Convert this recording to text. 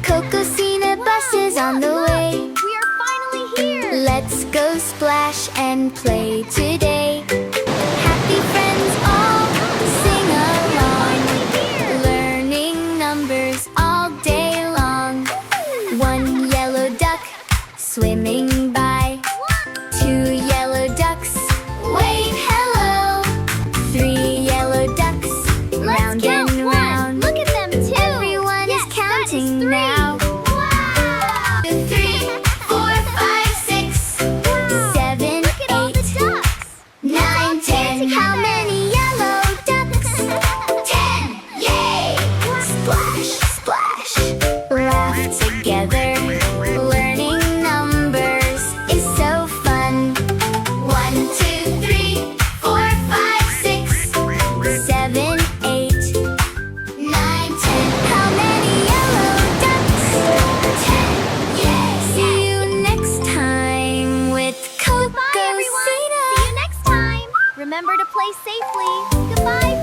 CocoSina Bus is on the way. We are finally here! Let's go splash and play today. Happy friends all sing along, learning numbers all day long. One yellow duck swimming by, two yellow ducks wave hello, three yellow ducks round count and one. round. Look at them too! Everyone Yes, is that is counting three. now. Wow! 2, 3, 4, 5, 6, 7, Look at all the 8, ducks! 9, 10. How many yellow ducks? 10! Yay! Splash, splash, laugh together. Learning numbers is so fun. 1, 2, 3, 4, 5, 6, 7, 8, 9, 10. How many yellow ducks? 10! Yay! See you next time with Goodbye, everyone! CocoSina. See you next time! Remember to play safely. Goodbye!